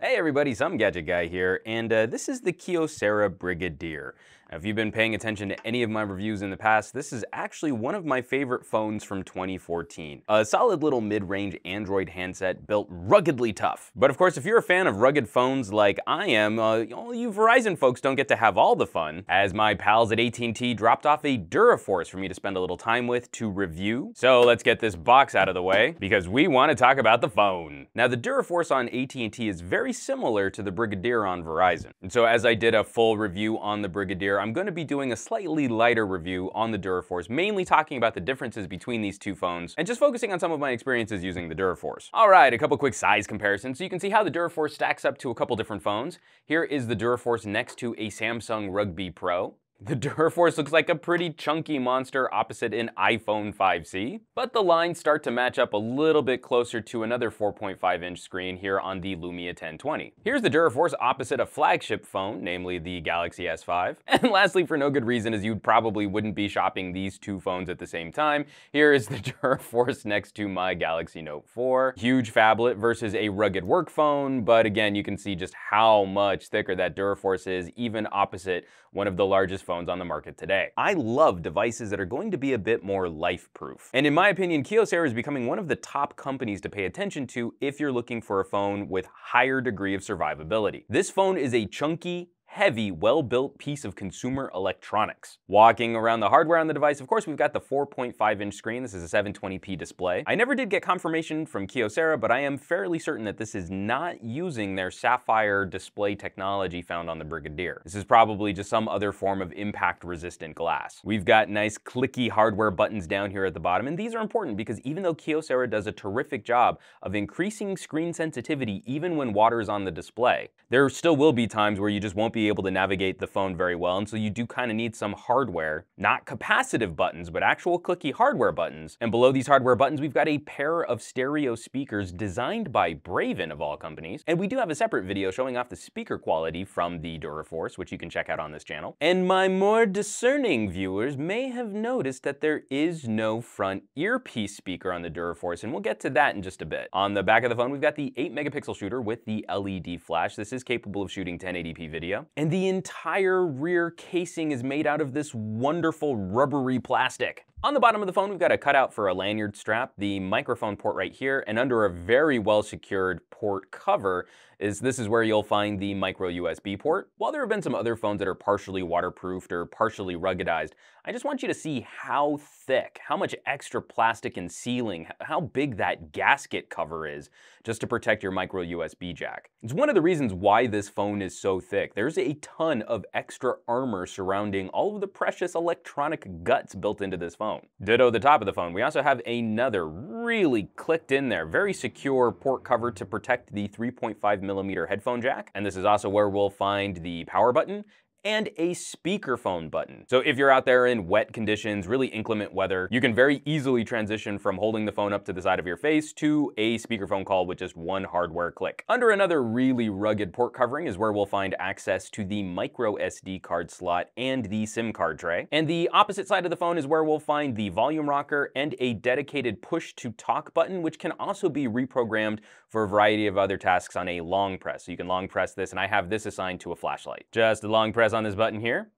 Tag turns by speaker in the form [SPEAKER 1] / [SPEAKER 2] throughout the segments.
[SPEAKER 1] Hey everybody, some Gadget Guy here, and this is the Kyocera Brigadier. Now, if you've been paying attention to any of my reviews in the past, this is actually one of my favorite phones from 2014. A solid little mid-range Android handset built ruggedly tough. But of course, if you're a fan of rugged phones like I am, all you Verizon folks don't get to have all the fun, as my pals at AT&T dropped off a DuraForce for me to spend a little time with to review. So let's get this box out of the way, because we want to talk about the phone. Now, the DuraForce on AT&T is very similar to the Brigadier on Verizon. And so as I did a full review on the Brigadier, I'm going to be doing a slightly lighter review on the DuraForce, mainly talking about the differences between these two phones, and just focusing on some of my experiences using the DuraForce. Alright, a couple quick size comparisons so you can see how the DuraForce stacks up to a couple different phones. Here is the DuraForce next to a Samsung Rugby Pro. The DuraForce looks like a pretty chunky monster opposite an iPhone 5C, but the lines start to match up a little bit closer to another 4.5-inch screen here on the Lumia 1020. Here's the DuraForce opposite a flagship phone, namely the Galaxy S5. And lastly, for no good reason, as you probably wouldn't be shopping these two phones at the same time, here is the DuraForce next to my Galaxy Note 4. Huge phablet versus a rugged work phone, but again, you can see just how much thicker that DuraForce is, even opposite one of the largest phones on the market today. I love devices that are going to be a bit more life-proof. And in my opinion, Kyocera is becoming one of the top companies to pay attention to if you're looking for a phone with higher degree of survivability. This phone is a chunky, heavy, well-built piece of consumer electronics. Walking around the hardware on the device, of course, we've got the 4.5-inch screen. This is a 720p display. I never did get confirmation from Kyocera, but I am fairly certain that this is not using their sapphire display technology found on the Brigadier. This is probably just some other form of impact-resistant glass. We've got nice clicky hardware buttons down here at the bottom, and these are important because even though Kyocera does a terrific job of increasing screen sensitivity even when water is on the display, there still will be times where you just won't be able to navigate the phone very well, and so you do kind of need some hardware, not capacitive buttons, but actual clicky hardware buttons. And below these hardware buttons, we've got a pair of stereo speakers designed by Braven, of all companies. And we do have a separate video showing off the speaker quality from the DuraForce, which you can check out on this channel. And my more discerning viewers may have noticed that there is no front earpiece speaker on the DuraForce, and we'll get to that in just a bit. On the back of the phone, we've got the 8-megapixel shooter with the LED flash. This is capable of shooting 1080p video. And the entire rear casing is made out of this wonderful rubbery plastic. On the bottom of the phone, we've got a cutout for a lanyard strap, the microphone port right here, and under a very well secured port cover this is where you'll find the micro USB port. While there have been some other phones that are partially waterproofed or partially ruggedized, I just want you to see how thick, how much extra plastic and sealing, how big that gasket cover is just to protect your micro USB jack. It's one of the reasons why this phone is so thick. There's a ton of extra armor surrounding all of the precious electronic guts built into this phone. Ditto the top of the phone. We also have another really clicked in there, very secure port cover to protect the 3.5mm headphone jack. And this is also where we'll find the power button and a speakerphone button. So if you're out there in wet conditions, really inclement weather, you can very easily transition from holding the phone up to the side of your face to a speakerphone call with just one hardware click. Under another really rugged port covering is where we'll find access to the micro SD card slot and the SIM card tray. And the opposite side of the phone is where we'll find the volume rocker and a dedicated push to talk button, which can also be reprogrammed for a variety of other tasks on a long press. So you can long press this, and I have this assigned to a flashlight. Just a long press on this button here,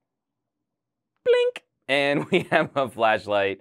[SPEAKER 1] blink, and we have a flashlight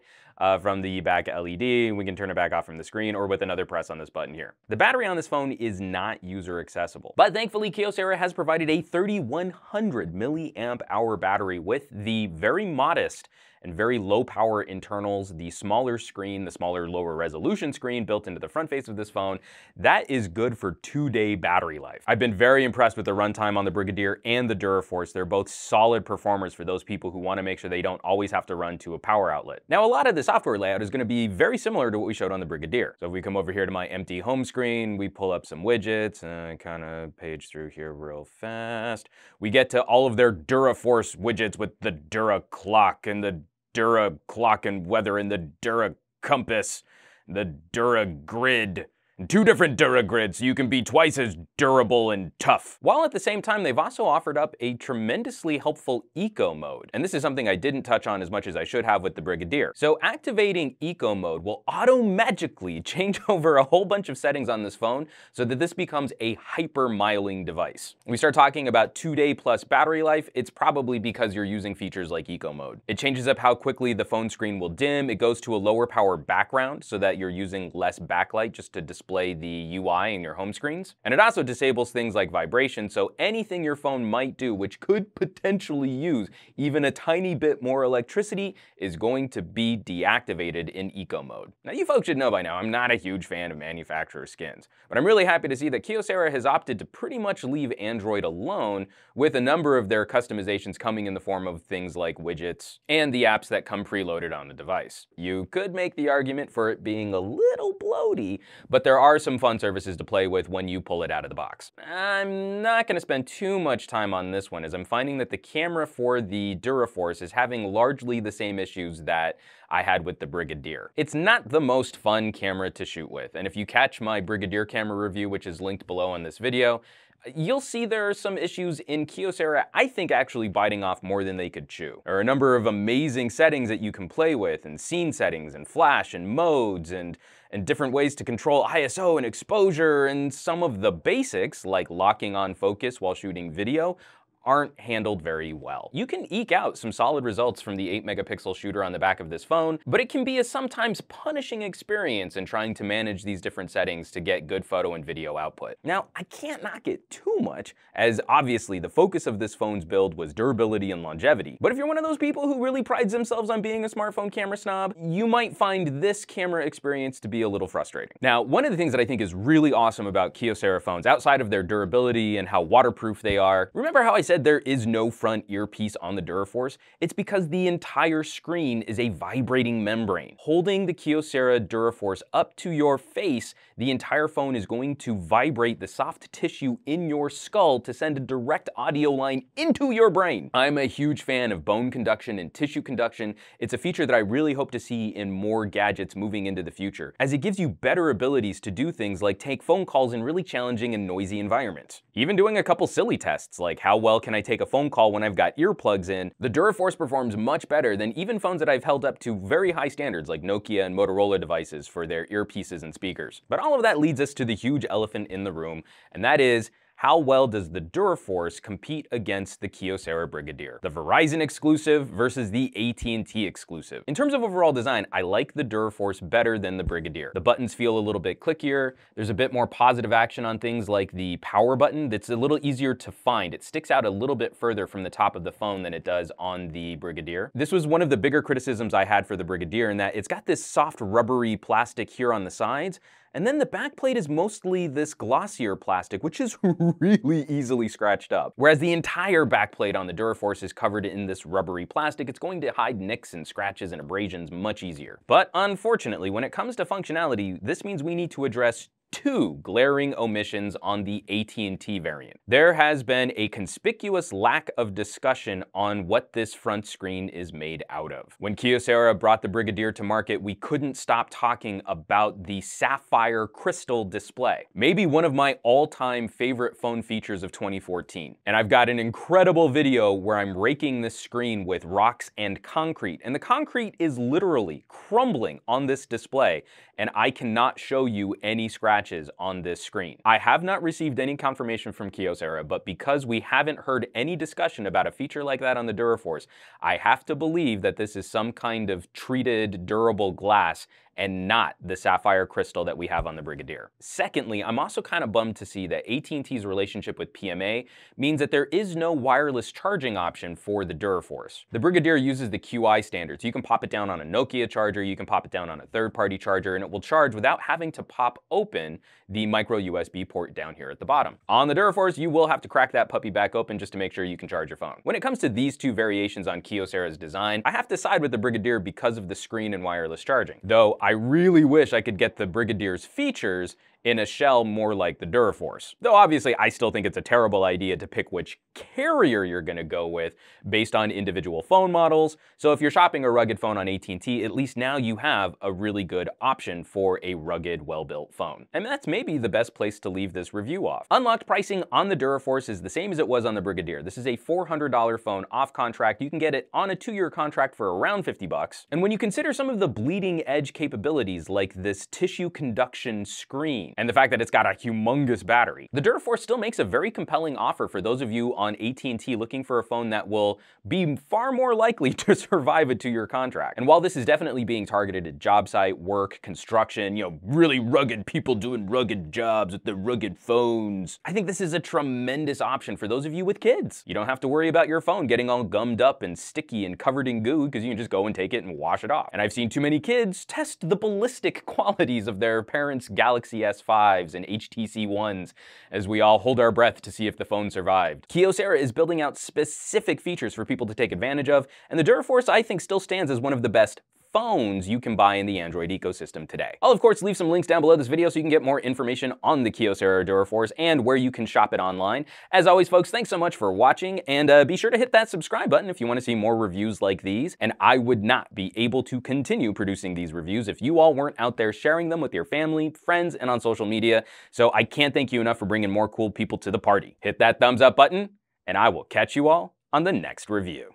[SPEAKER 1] from the back LED. We can turn it back off from the screen or with another press on this button here. The battery on this phone is not user accessible, but thankfully Kyocera has provided a 3100 milliamp hour battery with the very modest and very low power internals, the smaller screen, the smaller lower resolution screen built into the front face of this phone. That is good for 2-day battery life. I've been very impressed with the runtime on the Brigadier and the DuraForce. They're both solid performers for those people who want to make sure they don't always have to run to a power outlet. Now, a lot of the software layout is going to be very similar to what we showed on the Brigadier. So if we come over here to my empty home screen, we pull up some widgets, and kind of page through here real fast. We get to all of their DuraForce widgets with the Dura clock and the Dura clock and weather and the Dura compass, the Dura grid, 2 different Duragrids so you can be twice as durable and tough. While at the same time, they've also offered up a tremendously helpful eco mode. And this is something I didn't touch on as much as I should have with the Brigadier. So activating eco mode will auto-magically change over a whole bunch of settings on this phone so that this becomes a hyper-miling device. When we start talking about 2-day plus battery life, it's probably because you're using features like eco mode. It changes up how quickly the phone screen will dim. It goes to a lower power background so that you're using less backlight just to display the UI in your home screens. And it also disables things like vibration, so anything your phone might do which could potentially use even a tiny bit more electricity is going to be deactivated in eco mode. Now you folks should know by now I'm not a huge fan of manufacturer skins, but I'm really happy to see that Kyocera has opted to pretty much leave Android alone, with a number of their customizations coming in the form of things like widgets and the apps that come preloaded on the device. You could make the argument for it being a little bloaty, but there are some fun services to play with when you pull it out of the box. I'm not going to spend too much time on this one, as I'm finding that the camera for the DuraForce is having largely the same issues that I had with the Brigadier. It's not the most fun camera to shoot with, and if you catch my Brigadier camera review, which is linked below on this video, you'll see there are some issues in Kyocera I think actually biting off more than they could chew. There are a number of amazing settings that you can play with, and scene settings, and flash, and modes, and different ways to control ISO and exposure, and some of the basics, like locking on focus while shooting video, aren't handled very well. You can eke out some solid results from the 8-megapixel shooter on the back of this phone, but it can be a sometimes punishing experience in trying to manage these different settings to get good photo and video output. Now, I can't knock it too much, as obviously the focus of this phone's build was durability and longevity. But if you're one of those people who really prides themselves on being a smartphone camera snob, you might find this camera experience to be a little frustrating. Now, one of the things that I think is really awesome about Kyocera phones, outside of their durability and how waterproof they are, remember how I said there is no front earpiece on the DuraForce? It's because the entire screen is a vibrating membrane. Holding the Kyocera DuraForce up to your face, the entire phone is going to vibrate the soft tissue in your skull to send a direct audio line into your brain. I'm a huge fan of bone conduction and tissue conduction. It's a feature that I really hope to see in more gadgets moving into the future, as it gives you better abilities to do things like take phone calls in really challenging and noisy environments. Even doing a couple silly tests, like how well can I take a phone call when I've got earplugs in, the DuraForce performs much better than even phones that I've held up to very high standards like Nokia and Motorola devices for their earpieces and speakers. But all of that leads us to the huge elephant in the room, and that is, how well does the DuraForce compete against the Kyocera Brigadier? The Verizon exclusive versus the AT&T exclusive. In terms of overall design, I like the DuraForce better than the Brigadier. The buttons feel a little bit clickier. There's a bit more positive action on things like the power button that's a little easier to find. It sticks out a little bit further from the top of the phone than it does on the Brigadier. This was one of the bigger criticisms I had for the Brigadier, in that it's got this soft rubbery plastic here on the sides, and then the backplate is mostly this glossier plastic, which is really easily scratched up. Whereas the entire backplate on the DuraForce is covered in this rubbery plastic, it's going to hide nicks and scratches and abrasions much easier. But unfortunately, when it comes to functionality, this means we need to address two glaring omissions on the AT&T variant. There has been a conspicuous lack of discussion on what this front screen is made out of. When Kyocera brought the Brigadier to market, we couldn't stop talking about the sapphire crystal display. Maybe one of my all-time favorite phone features of 2014. And I've got an incredible video where I'm raking this screen with rocks and concrete, and the concrete is literally crumbling on this display, and I cannot show you any scratches on this screen. I have not received any confirmation from Kyocera, but because we haven't heard any discussion about a feature like that on the DuraForce, I have to believe that this is some kind of treated durable glass and not the sapphire crystal that we have on the Brigadier. Secondly, I'm also kind of bummed to see that AT&T's relationship with PMA means that there is no wireless charging option for the DuraForce. The Brigadier uses the QI standards. You can pop it down on a Nokia charger, you can pop it down on a third-party charger, and it will charge without having to pop open the micro USB port down here at the bottom. On the DuraForce, you will have to crack that puppy back open just to make sure you can charge your phone. When it comes to these two variations on Kyocera's design, I have to side with the Brigadier because of the screen and wireless charging. Though I really wish I could get the Brigadier's features in a shell more like the DuraForce. Though obviously I still think it's a terrible idea to pick which carrier you're gonna go with based on individual phone models. So if you're shopping a rugged phone on AT&T, at least now you have a really good option for a rugged, well-built phone. And that's maybe the best place to leave this review off. Unlocked pricing on the DuraForce is the same as it was on the Brigadier. This is a $400 phone off contract. You can get it on a 2-year contract for around 50 bucks. And when you consider some of the bleeding edge capabilities like this tissue conduction screen and the fact that it's got a humongous battery, the DuraForce still makes a very compelling offer for those of you on AT&T looking for a phone that will be far more likely to survive a 2-year contract. And while this is definitely being targeted at job site, work, construction, really rugged people doing rugged jobs with their rugged phones, I think this is a tremendous option for those of you with kids. You don't have to worry about your phone getting all gummed up and sticky and covered in goo because you can just go and take it and wash it off. And I've seen too many kids test the ballistic qualities of their parents' Galaxy S5s and HTC Ones as we all hold our breath to see if the phone survived. Kyocera is building out specific features for people to take advantage of, and the DuraForce I think still stands as one of the best phones you can buy in the Android ecosystem today. I'll of course leave some links down below this video so you can get more information on the Kyocera DuraForce and where you can shop it online. As always folks, thanks so much for watching, and be sure to hit that subscribe button if you want to see more reviews like these. And I would not be able to continue producing these reviews if you all weren't out there sharing them with your family, friends, and on social media. So I can't thank you enough for bringing more cool people to the party. Hit that thumbs up button, and I will catch you all on the next review.